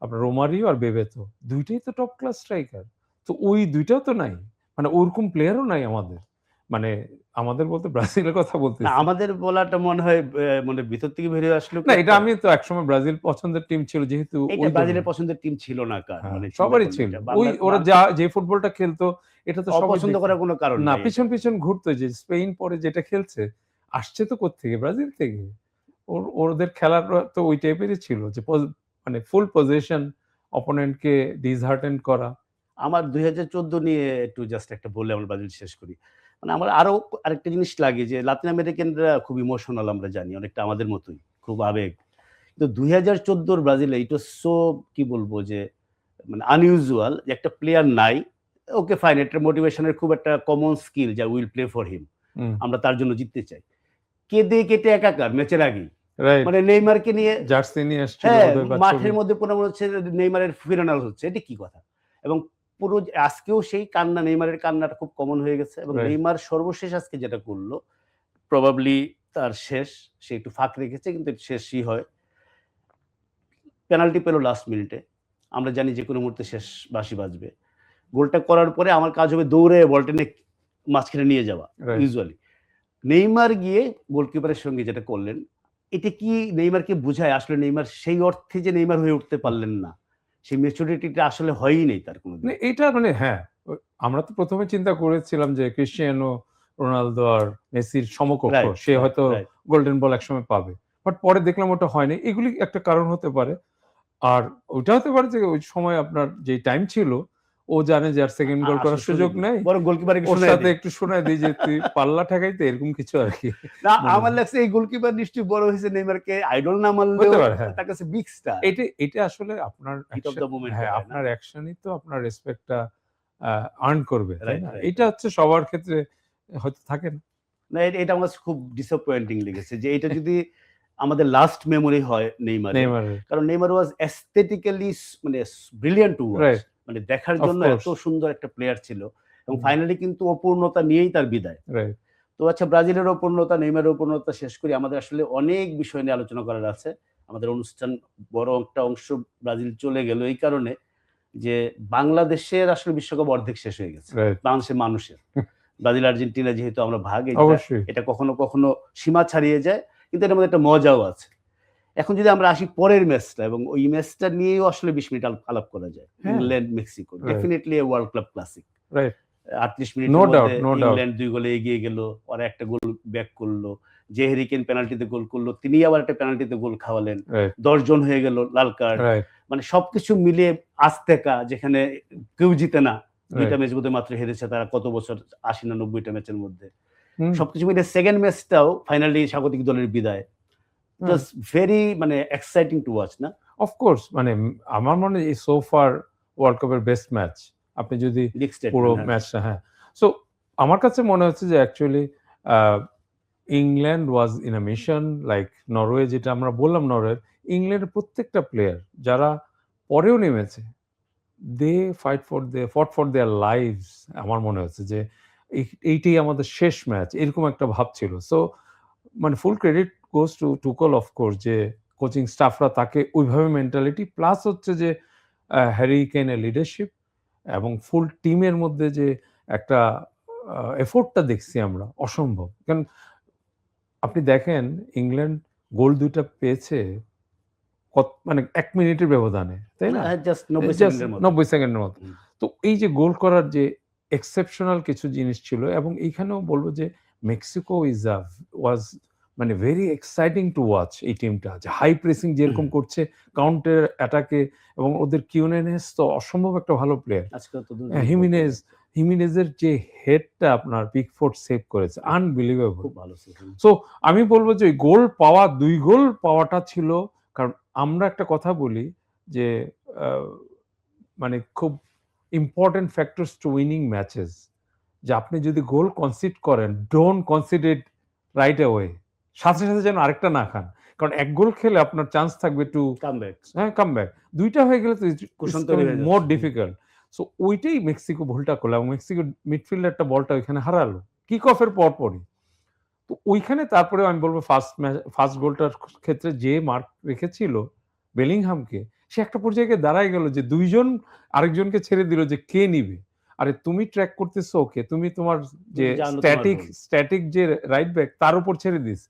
আপনার রোমারিও আর বেবেতো, দুইটাই তো টপ ক্লাস স্ট্রাইকার। তো ওই দুইটাও তো নাই, মানে ওরকম প্লেয়ারও নাই আমাদের, মানে আমাদের বলতে ব্রাজিলের কথা না বলতেছি। আমাদের বলাটা মনে হয় মানে ভিতর থেকে বেরিয়ে আসলো কি না, এটা একটা, আমি তো একসময় ব্রাজিল পছন্দের টিম ছিল যেহেতু এটা ওই ব্রাজিলের ধরনের। পছন্দের টিম ছিল না কার, হ্যাঁ, মানে চিন্তা সবারই করলে ছিল। এটা ওই বাংলা ওরা যে ফুটবলটা খেলতো এটা তো সবাই অপছন্দ দেখতো। করার কোনো কারণ না, নাই এটা। পিছন ঘুরতো যে স্পেন পরে যেটা খেলছে আসছে তো কোত্থেকে? ব্রাজিল থেকে। ওদের খেলাটা তো ওই টাইপেরই ছিল যে মানে ফুল পজেশন, অপোনেন্টকে ডিসহার্টেন করা। আমার ২০১৪ নিয়ে একটু জাস্ট একটা বলে আমরা ব্রাজিল শেষ করি। মানে আমার আরো আরেকটা জিনিস লাগে যে লাতিন আমেরিকানরা খুব ইমোশনাল আমরা জানি, অনেকটা আমাদের মতোই, খুব আবেগ। কিন্তু ২০১৪ ব্রাজিলে ইট ওয়াজ সো, কি বলবো যে মানে আনইউজুয়াল যে একটা প্লেয়ার নাই। ওকে ফাইন, এটা মোটিভেশনের খুব একটা কমন স্কিল যা উইল প্লে ফর হিম। হুম, আমরা তার জন্য জিততে চাই। কেঁদে কেটে একাকার ম্যাচের আগেই। রাইট। মানে নেইমারকে নিয়ে, জার্সি নিয়ে আসছিল হ্যাঁ, বোধহয় বা ছবি। মাঠের মধ্যে পুরো মনে হচ্ছে নেইমারের ফিনানাল হচ্ছে। এটা কি কথা? এবং পুরো আজকেও সেই কান্না, নেইমারের কান্নাটা খুব কমন হয়ে গেছে এবং রাইট, নেইমার সর্বশেষ আজকে যেটা করল, প্রবাবলি তার শেষ। সে একটু ফাঁক রেখেছে কিন্তু শেষই হয়। পেনাল্টি পেল লাস্ট মিনিটে। আমরা জানি যেকোনো মুহূর্তে শেষ বাঁশি বাজবে। গোলটা করার পরে আমার কাজ হবে দৌড়ে বলটা নিয়ে মাঝখানে নিয়ে যাওয়া রাইট। ইউজুয়ালি। নেইমার গিয়ে গোলকিপারের সঙ্গে যেটা করলেন, এটা কি নেইমারকে বুঝায়? আসলে নেইমার সেই অর্থে যে নেইমার হয়ে উঠতে পারলেন না। সেই ম্যাচুরিটিটা আসলে হয়ই নাই তার কোনদিন। মানে এটা মানে হ্যাঁ, আমরা তো ১ম এ চিন্তা করেছিলাম যে ক্রিস্টিয়ানো রোনালদো আর মেসির সমকক্ষ। রাইট, সে রাইট, হয়তো রাইট। গোল্ডেন বল একসময় পাবে। বাট পরে দেখলাম ওটা হয়নি। এগুলি একটা কারণ হতে পারে। আর ওইটা হতে পারে যে ওই সময় আপনার যেই টাইম ছিল, ও জানে যে আর সেকেন্ড গোল করার আসলে সুযোগ সুযোগ নেই। নেই। বরং গোলকিপারকে ওর শুনাইয়া সাথে দেই। একটু শোনায় দেই যে, "তুই পাল্লা ঠেকাইতে" এরকম কিছু আরকি। না, মানে আমার লাগছে এই গোলকিপার নিশ্চয়ই বড় হয়েছে, নেইমারকে আইডল না মানলেও হতে পারে, হ্যাঁ। তার কাছে বিগ স্টার। এটা আসলে আপনার হিট অফ দ্য মোমেন্ট হ্যাঁ, হয় না? আপনার অ্যাকশনই তো আপনার রেসপেক্টটা আ আর্ন করবে, তাই রাইট, না? রাইট, এটা রাইট। হচ্ছে সবার ক্ষেত্রে হয়তো থাকে না। না, এটা আমার কাছে খুব ডিসঅ্যাপয়েন্টিং লেগেছে যে এটা যদি আমাদের লাস্ট মেমোরি হয় নেইমারের। নেইমারের। কারণ নেইমার ওয়াজ অ্যাসথেটিক্যালি মানে ব্রিলিয়ান্ট টু ওয়াচ। রাইট, মানে দেখার অফ জন্য এত কোর্স। সুন্দর একটা প্লেয়ার ছিল এবং হুম, ফাইনালি কিন্তু অপূর্ণতা নিয়েই তার বিদায়। রাইট। তো আচ্ছা, ব্রাজিলের অপূর্ণতা, নেইমারের অপূর্ণতা শেষ করি। আমাদের আসলে অনেক বিষয় নিয়ে আলোচনা করার আছে। আমাদের অনুষ্ঠান বড় একটা অংশ ব্রাজিল চলে গেল এই কারণে যে বাংলাদেশের আসলে বিশ্বকাপ অর্ধেক শেষ হয়ে গেছে। রাইট। বাংলাদেশের মানুষের। ব্রাজিল আর্জেন্টিনা যেহেতু আমরা ভাগ, এটা অবশ্যই। এটা কখনো সীমা ছাড়িয়ে যায়। কিন্তু এটার মধ্যে একটা মজাও আছে। এখন যদি আমরা আসি পরের ম্যাচটা, এবং ওই ম্যাচটা নিয়েও আসলে ২০ মিনিট আলাপ করা যায়। হ্যাঁ, England Mexico right, definitely a world club classic. Right. ৩৮ no মিনিটের ডাউট, মধ্যে নো ডাউট। ইংল্যান্ড ২ গোলে এগিয়ে গেল। ওরা একটা গোল ব্যাক করলো। যে হ্যারি কেইন পেনাল্টিতে গোল করলো, তিনিই আবার একটা পেনাল্টিতে গোল খাওয়ালেন। রাইট, ১০ জন হয়ে গেল লাল কার্ড। রাইট, মানে সবকিছু মিলিয়ে আজতেকা, যেখানে কেউ জিতে না। ২ টা রাইট। ম্যাচ বোধহয় মাত্র হেরেছে তারা কত বছর, ৮০ না ৯০ টা ম্যাচের মধ্যে। হুম, সবকিছু মিলিয়ে সেকেন্ড ম্যাচটাও ফাইনালি স্বাগতিক দলের বিদায়। ইট হুম। ওয়াজ ভেরি মানে এক্সাইটিং টু ওয়াচ না? অফ কোর্স মানে আমার মনে হয় এই সো ফার ওয়ার্ল্ড কাপের বেস্ট ম্যাচ। আপনি যদি বিগ পুরো স্টেটমেন্ট, হ্যাঁ। ম্যাচটা হ্যাঁ। সো আমার কাছে মনে হচ্ছে যে actually a England was in a mission like Norway, যেটা আমরা বললাম নরওয়ের, ইংল্যান্ডের প্রত্যেকটা প্লেয়ার যারা পরেও নেমেছে, দে ফট ফর দেয়ার লাইভস। আমার মনে হচ্ছে যে এইটাই আমাদের শেষ ম্যাচ, এরকম একটা ভাব ছিল। সো মানে full credit goes to Tuchel of course, যে কোচিং স্টাফরা তাকে ওইভাবে মেন্টালিটি প্লাস হচ্ছে যে হ্যারি কেইনের লিডারশিপ এবং ফুল টিমের মধ্যে যে একটা এফোর্টটা দেখছি আমরা অসম্ভব। কারণ আপনি দেখেন ইংল্যান্ড গোল ২ টা পেয়েছে মানে ১ মিনিটের ব্যবধানে, তাই না? জাস্ট ৯০ জাস্ট সেকেন্ডের মতো। ৯০ সেকেন্ডের মতো। হুম। তো এই যে গোল করার যে এক্সেপশনাল কিছু জিনিস ছিল, এবং এইখানেও বলব যে মেক্সিকো ওয়াজ মানে ভেরি এক্সাইটিং টু ওয়াচ এই টিমটা। যে হাই প্রেসিং যেরকম করছে, কাউন্টার অ্যাটাকে, এবং ওদের কিউনেনেস তো অসম্ভব একটা ভালো প্লেয়ার। আজকাল তো হিমিনেজের যে হেডটা আপনার পিকফোর্ড সেভ করেছে, আনবিলিভেবল। খুব ভালো সিজন। সো আমি বলব যে ওই গোল পাওয়া, ২ গোল পাওয়াটা ছিল, কারণ আমরা একটা কথা বলি যে আ মানে খুব important factors to winning matches, যে আপনি যদি গোল কনসিড করেন, don't concede it right away. সাথে যেন আরেকটা না খান। কারণ ১ গোল খেলে আপনার চান্স থাকবে টু কামব্যাক। হ্যাঁ, কাম ব্যাক। ২ টা হয়ে গেলে তো কুশন ইটস তৈরি কামিং হয়ে মোর যাচ্ছে। ডিফিকাল্ট। সো ওইটাই মেক্সিকো ভুলটা করলো, এবং মেক্সিকোর মিডফিল্ডারটা বলটা ওইখানে হারালো। কিক অফের পরপরই। তো ওইখানে তারপরেও আমি বলব ফার্স্ট গোলটার ক্ষেত্রে যে মার্ক রেখেছিল বেলিংহামকে, সে একটা পর্যায়ে গিয়ে দাঁড়ায় গেল যে ২ জন আরেকজনকে ছেড়ে দিল যে কে নিবে? আরে তুমি ট্র্যাক করতেছো ওকে, তুমি তোমার যে তুমি জানো তোমার স্ট্যাটিক রোল। স্ট্যাটিক যে রাইট ব্যাক তার উপর ছেড়ে দিস।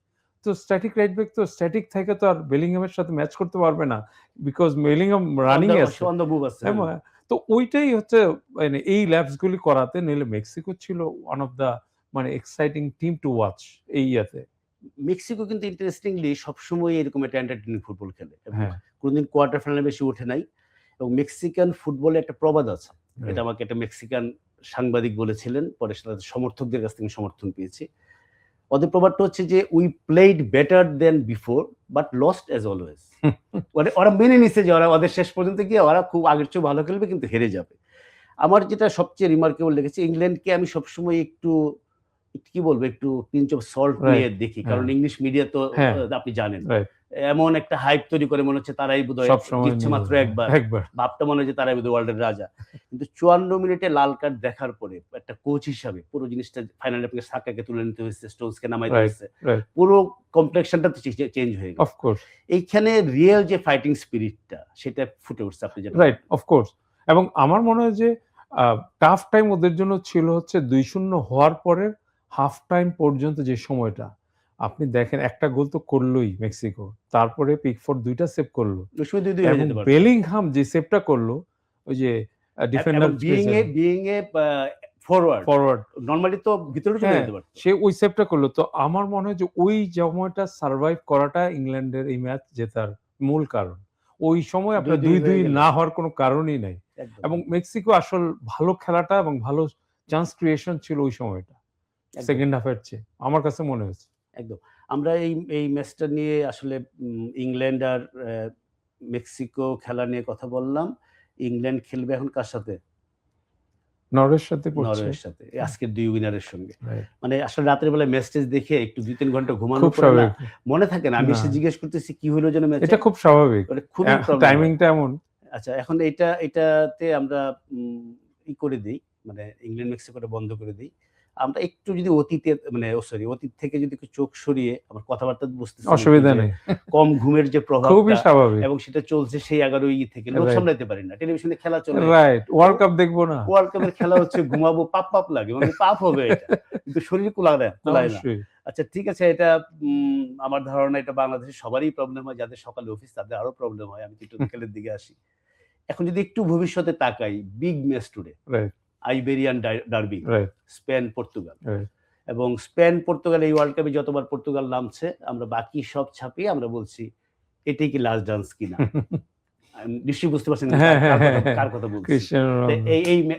তো স্ট্যাটিক রাইট ব্যাক তো স্ট্যাটিক থেকে তো আর বেলিংহামের সাথে ম্যাচ করতে পারবে না। বিকজ বেলিংহাম রানিং এ আছে। অন দ্য মুভ আছে, এবং হ্যাঁ। তো ওইটাই হচ্ছে মানে এই ল্যাপস গুলি করাতে, নইলে মেক্সিকো ছিল ওয়ান অফ দা মানে এক্সাইটিং টিম টু ওয়াচ এই ইয়াতে। মেক্সিকো কিন্তু ইন্টারেস্টিংলি সবসময় এরকম একটা এন্টারটেইনিং ফুটবল খেলে এবং হ্যাঁ, কোনদিন কোয়ার্টার ফাইনালে বেশি ওঠে নাই। এবং মেক্সিকান ফুটবলে একটা প্রবাদ আছে। এটা রাইট, আমাকে একটা মেক্সিকান সাংবাদিক বলেছিলেন। পরে সেটা সমর্থকদের কাছ থেকে সমর্থন পেয়েছি। ওদের প্রবাদটা হচ্ছে যে, "we played better than before but lost as always." মানে ওরা মেনে নিছে যে ওদের শেষ পর্যন্ত গিয়ে ওরা খুব আগের চেয়েও ভালো খেলবে কিন্তু হেরে যাবে। আমার যেটা সবচেয়ে রিমার্কেবল লেগেছে, ইংল্যান্ডকে আমি সবসময় একটু কি বলবো, একটু পিঞ্চ অফ সল্ট নিয়ে রাইট, দেখি। কারণ হ্যাঁ, ইংলিশ মিডিয়া তো হ্যাঁ, আপনি জানেন। রাইট। এমন একটা হাইপ তৈরি করে মনে হচ্ছে তারাই বোধহয় সবসময় জিতছে নিয়ে মাত্র যাবে। একবার। একবার। ভাবটা মনে হয় যে তারাই বোধহয় ওয়ার্ল্ডের রাজা। কিন্তু ৫৪ মিনিটে লাল কার্ড দেখার পরে একটা কোচ হিসাবে পুরো জিনিসটা ফাইনালে আপনাকে সাকাকে তুলে নিতে হয়েছে, স্টোনসকে নামাইতে রাইট, হয়েছে। রাইট। পুরো কমপ্লেক্সনটা তো চেঞ্জ হয়ে গেল। Of course. এইখানে রিয়াল যে ফাইটিং স্পিরিটটা সেটা ফুটে উঠছে আপনি যেটা রাইট, বললেন। Of course. এবং আমার মনে হয় যে টাফ টাইম ওদের জন্য ছিল হচ্ছে ২-০ হওয়ার পরের হাফ টাইম পর্যন্ত যে সময়টা। আপনি দেখেন একটা গোল তো করলই মেক্সিকো। তারপরে পিকফোর্ড ২ টা সেভ করল। ওই সময় ২-২ হয়ে এবং যেতে পারত। বেলিংহাম যে সেভটা করল, ওই যে এবং defender being a forward forward, normally তো ভিতরে ঢুকে হ্যাঁ, যেতে পারত। সে ওই সেভটা করলো। তো আমার মনে হয় যে ওই সময়টা সারভাইভ করাটা ইংল্যান্ডের এই ম্যাচ জেতার মূল কারণ। ওই সময় আপনার ২-২ হয়ে ২-২ গেলে না হওয়ার কোনো কারণই নাই। একদম, এবং একদম, মেক্সিকো আসল ভালো খেলাটা এবং ভালো চান্স ক্রিয়েশন ছিল ওই সময়টা। একদম, সেকেন্ড হাফ এর চেয়ে। আমার কাছে মনে হয়েছে। একদম। আমরা এই ম্যাচটা নিয়ে আসলে ইংল্যান্ড আর মেক্সিকো খেলা নিয়ে কথা বললাম। ইংল্যান্ড খেলবে এখন কার সাথে? নরওয়ের সাথে পড়ছে। নরওয়ের সাথে। এই আজকের ২ উইনারের সঙ্গে। রাইট। মানে আসলে রাতের বেলায় ম্যাচ-ট্যাচ দেখে একটু ২-৩ ঘন্টা ঘুমানোর খুব পরে না স্বাভাবিক। মনে থাকে না। আমি না, এসে জিজ্ঞেস করতেছি কি হইলো যেন ম্যাচে? এটা খুব স্বাভাবিক। মানে খুবই প্রবলেম হয়। টাইমিংটা এমন। আচ্ছা, এখন এটাতে আমরা করে দেই। মানে ইংল্যান্ড মেক্সিকোটা বন্ধ করে দেই। আমরা একটু যদি অতীত থেকে যদি একটু চোখ সরিয়ে আমার কথাবার্তা বুঝতেছেন একটু অসুবিধা যে নেই। কম ঘুমের যে খুবই প্রভাবটা স্বাভাবিক। এবং সেটা চলছে সেই ১১ থেকে। লোভ রাইট, সামলাইতে পারি না। টেলিভিশনে খেলা চলে। রাইট। তো ওয়ার্ল্ড কাপ দেখব না? ওয়ার্ল্ড কাপের খেলা হচ্ছে ঘুমাবো পাপ লাগে। মানে পাপ হবে এটা। কিন্তু শরীর কুলায় না। অবশ্যই। আচ্ছা ঠিক আছে, এটা আমার ধারণা এটা বাংলাদেশের সবারই প্রবলেম হয়। যাদের সকালে অফিস তাদের আরো প্রবলেম হয়। আমি একটু বিকেলের দিকে আসি। এখন যদি একটু ভবিষ্যতে তাকাই, big match today right, Iberian derby, right, Spain Portugal. Right. এবং স্পেন পর্তুগাল এই ওয়ার্ল্ড কাপে যতবার পর্তুগাল নামছে আমরা বাকি সব ছাপিয়ে আমরা বলছি এটাই কি লাস্ট ডান্স কিনা। নিশ্চয়ই বুঝতে পারছেন আমি হ্যাঁ, হ্যাঁ, হ্যাঁ, হ্যাঁ। কার কথা বলছি। ক্রিস্টিয়ানো তো রোনালদো।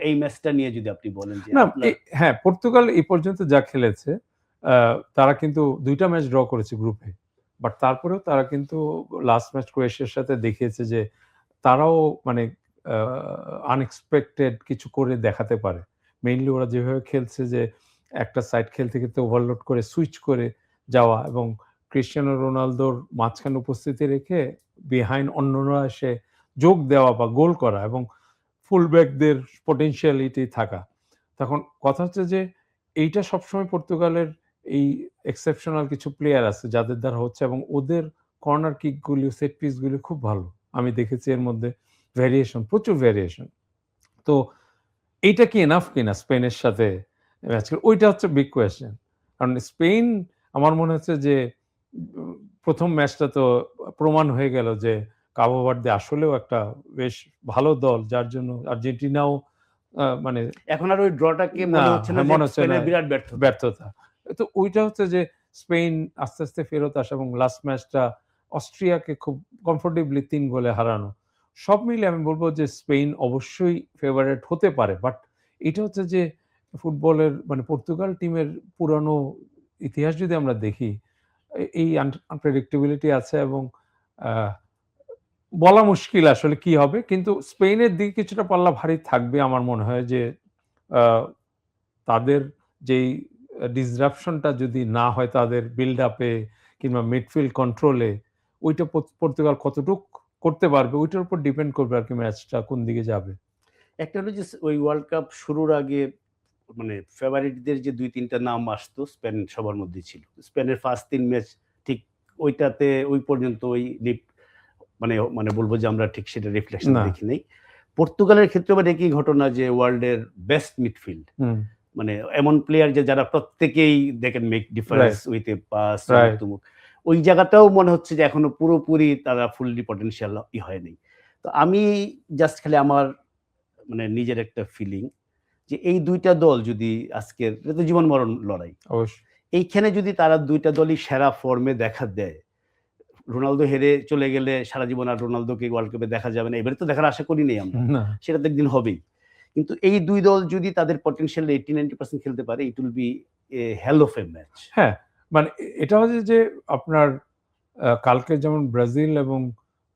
এই ম্যাচটা নিয়ে যদি আপনি বলেন যে না, আপনার হ্যাঁ, পর্তুগাল এই পর্যন্ত যা খেলেছে, আ তারা কিন্তু ২ টা ম্যাচ ড্র করেছে গ্রুপে। বাট তারপরেও তারা কিন্তু লাস্ট ম্যাচ ক্রোয়েশিয়ার সাথে দেখিয়েছে যে তারাও মানে আ আনএক্সপেক্টেড কিছু করে দেখাতে পারে। মেইনলি ওরা যেভাবে খেলছে যে একটা সাইড খেলতে ওভারলোড করে সুইচ করে যাওয়া এবং ক্রিস্টিয়ানো রোনালদোর মাঝখানে উপস্থিতি রেখে বিহাইন্ড অন্যরা এসে যোগ দেওয়া বা গোল করা এবং ফুলব্যাকদের পটেনশিয়ালিটি থাকা। তখন কথা হচ্ছে যে এইটা সবসময় পর্তুগালের এই এক্সেপশনাল কিছু প্লেয়ার আছে যাদের দ্বারা হচ্ছে এবং ওদের কর্নার কিক গুলি, সেট পিস গুলি খুব ভালো। আমি দেখেছি এর মধ্যে প্রচুর ভেরিয়েশন। তো এইটা কি এনাফ কিনা স্পেনের সাথে ম্যাচ খেলে? ওইটা হচ্ছে বিগ কোয়েশ্চেন। কারণ স্পেন আমার মনে হচ্ছে যে ১ম ম্যাচটা তো প্রমাণ হয়ে গেল যে কাবো ভার্দে আসলেও একটা বেশ ভালো দল যার জন্য আর্জেন্টিনাও মানে এখন আর ওই ড্রটাকে না, মনে হচ্ছে না হ্যাঁ, যে মনে হচ্ছে না স্পেনের বিরাট ব্যর্থতা। ব্যর্থতা। তো ওইটা হচ্ছে যে স্পেন আস্তে ফেরত আসা এবং লাস্ট ম্যাচটা অস্ট্রিয়াকে খুব কমফোর্টেবলি ৩ গোলে হারানো। সব মিলিয়ে আমি বলব যে স্পেন অবশ্যই ফেভারিট হতে পারে। বাট এটা হচ্ছে যে ফুটবলের মানে পর্তুগাল টিমের পুরানো ইতিহাস যদি আমরা দেখি, এই আনপ্রেডিক্টেবিলিটি আছে এবং আ বলা মুশকিল আসলে কি হবে। কিন্তু স্পেনের দিকে কিছুটা পাল্লা ভারী থাকবে আমার মনে হয় যে আ তাদের যেই ডিসরাপশন টা যদি না হয় তাদের বিল্ড আপ এ কিংবা মিডফিল্ড কন্ট্রোল এ ওইটা পর্তুগাল কতটুক করতে পারবে ওইটার উপর ডিপেন্ড করবে আরকি ম্যাচটা কোন দিকে যাবে। একটা হলো যে ওই ওয়ার্ল্ড কাপ শুরুর আগে মানে ফেভারিটদের যে ২-৩ টা নাম আসতো স্পেন সবার মধ্যেই ছিল। স্পেনের ফার্স্ট ৩ ম্যাচ ঠিক ওইটাতে ওই পর্যন্ত ওই মানে মানে বলবো যে আমরা ঠিক সেটা রিফ্লেকশন না। দেখি নাই। পর্তুগালের ক্ষেত্রে আবার একই ঘটনা যে ওয়ার্ল্ডের বেস্ট মিডফিল্ড। হুম, মানে এমন প্লেয়ার যে যারা প্রত্যেকেই they can make difference right, with a pass অমুক রাইট। তমুক। ওই জায়গাটাও মনে হচ্ছে যে এখনো পুরোপুরি তারা ফুললি পটেনশিয়াল হয়নি। তো আমি জাস্ট খালি আমার মানে নিজের একটা ফিলিং যে এই ২ টা দল যদি আজকের এটা তো জীবন মরণ লড়াই। অবশ্যই। এইখানে যদি তারা ২ টা দলই সেরা ফর্মে দেখা দেয়, রোনালদো হেরে চলে গেলে সারা জীবন আর রোনালদোকে ওয়ার্ল্ড কাপে দেখা যাবে না। এবারে তো দেখার আশা করি নাই আমরা। না। সেটা তো একদিন হবেই। কিন্তু এই ২ দল যদি তাদের পটেনশিয়াল 80-90% খেলতে পারে, it will be a hell of a match. হ্যাঁ, মানে এটা হচ্ছে যে আপনার কালকে যেমন ব্রাজিল এবং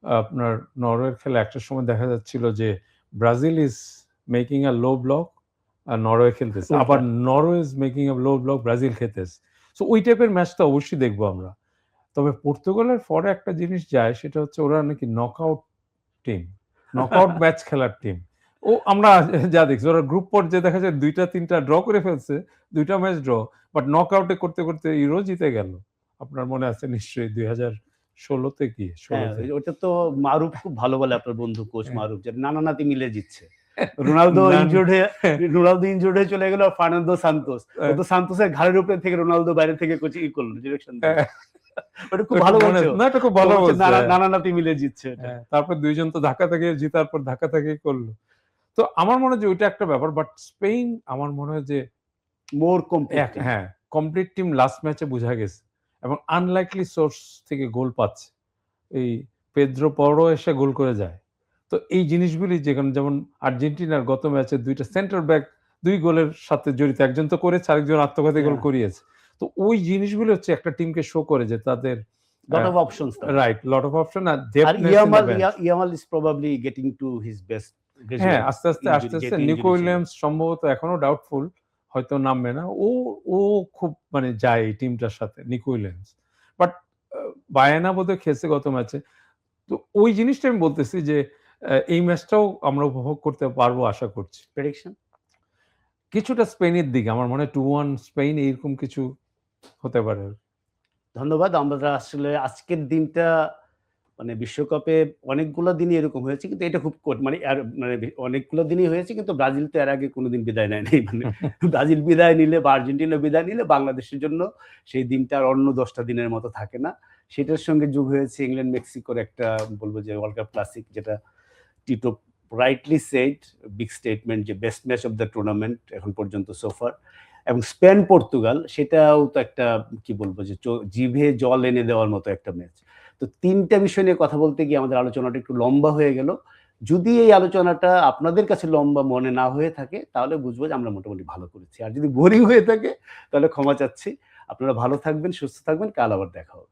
আপনার নরওয়ের খেলা একটা সময় দেখা যাচ্ছিল যে Brazil is making a low block আর নরওয়ে খেলতেছে। উল্টা। আবার Norway is making a low block Brazil খেলতেছে। সো ওই টাইপের ম্যাচ তো অবশ্যই দেখবো আমরা। তবে পর্তুগালের পরে একটা জিনিস যায় সেটা হচ্ছে ওরা নাকি নকআউট টিম। নকআউট ম্যাচ খেলার টিম। আমরা যা দেখছি ওরা গ্রুপ পর্যায়ে দেখা যায় ২ টা ৩ টা ড্র করে ফেলছে। ২ টা ম্যাচ ড্র। বাট নকআউটে করতে, করতে ইউরো জিতে গেল। আপনার মনে আছে নিশ্চয়ই ২০১৬ তে কি? ১৬ হ্যাঁ, তে। ওটা তো মারুফ খুব ভালো বলে আপনার বন্ধু কোচ হ্যাঁ। মারুফ যে নানা-নাতি মিলে জিতছে। রোনালদো না, ইনজুরড হয়ে চলে গেল ফার্নান্দো সান্তোস। ও তো সান্তোসের ঘাড়ের উপরে থেকে রোনালদো বাইরে থেকে কোচিং করলো, ডিরেকশন দিল। হ্যাঁ, ওটা খুব ওটা ভালো মনে বলছে আছে। ও। না এটা খুব তো ভালো বলছে বলছে। হ্যাঁ। নানা-নাতি মিলে জিতছে এটা। হ্যাঁ, তারপর ২ জন তো ধাক্কা থেকে জিতার পর ধাক্কা থেকে করলো। তো আমার মনে হয় যে ওইটা একটা ব্যাপার। বাট স্পেন আমার মনে হয় যে মোর কমপ্লিট টিম। হ্যাঁ, কমপ্লিট টিম লাস্ট ম্যাচে বোঝা গেছে। এবং আনলাইকলি সোর্স থেকে গোল পাচ্ছে। এই পেদ্রো পরও এসে গোল করে যায়। তো এই জিনিসগুলি যেমন আর্জেন্টিনার গত ম্যাচে ২ টা সেন্টার ব্যাক ২ গোলের সাথে জড়িত। একজন তো করেছে, আরেকজন আত্মঘাতী গোল হ্যাঁ, করিয়েছে। তো ওই জিনিসগুলো হচ্ছে একটা টিমকে শো করে যে তাদের লট অ্যা অফ অপশনস তাদের। রাইট, লট অফ অপশন আর আর depthness in the bench. Yamal is probably getting to his best হ্যাঁ, রেজাল্ট আস্তে, আস্তে যেহেতু নিকো ইনজুরি ছিল। উইলিয়ামস সম্ভবত এখনো ডাউটফুল। হয়তো নামবে না। ও খুব মানে যায় এই টিমটার সাথে নিকো উইলিয়ামস। বাট বায়ানা বোধহয় খেলছে গত ম্যাচে। তো ওই জিনিসটা আমি বলতেছি যে এই ম্যাচটাও আমরা উপভোগ করতে পারবো আশা করছি। প্রেডিকশন? কিছুটা স্পেনের দিকে আমার মনে হয় 2-1 স্পেন এইরকম কিছু হতে পারে। ধন্যবাদ। আমরা আসলে আজকের দিনটা মানে বিশ্বকাপে অনেকগুলো দিনই এরকম হয়েছে। কিন্তু এটা খুব মানে আর মানে অনেকগুলো দিনই হয়েছে কিন্তু ব্রাজিল তো এর আগে কোনদিন বিদায় নেয় নাই। মানে ব্রাজিল বিদায় নিলে বা আর্জেন্টিনা বিদায় নিলে বাংলাদেশের জন্য সেই দিনটা আর অন্য ১০ টা দিনের মতো থাকে না। সেটার সঙ্গে যোগ হয়েছে ইংল্যান্ড মেক্সিকোর একটা বলব যে ওয়ার্ল্ড কাপ ক্লাসিক যেটা Tito rightly said big statement যে best match of the tournament এখন পর্যন্ত সো ফার। এবং স্পেন পর্তুগাল সেটাও তো একটা কি বলবো যে জিভে জল এনে দেওয়ার মতো একটা ম্যাচ। তো ৩ টা বিষয় নিয়ে কথা বলতে গিয়ে আমাদের আলোচনাটা একটু লম্বা হয়ে গেল। যদি এই আলোচনাটা আপনাদের কাছে লম্বা মনে না হয়ে থাকে তাহলে বুঝবো যে আমরা মোটামুটি ভালো করেছি। আর যদি বোরিং হয়ে থাকে তাহলে ক্ষমা চাচ্ছি। আপনারা ভালো থাকবেন, সুস্থ থাকবেন। কাল আবার দেখা হবে।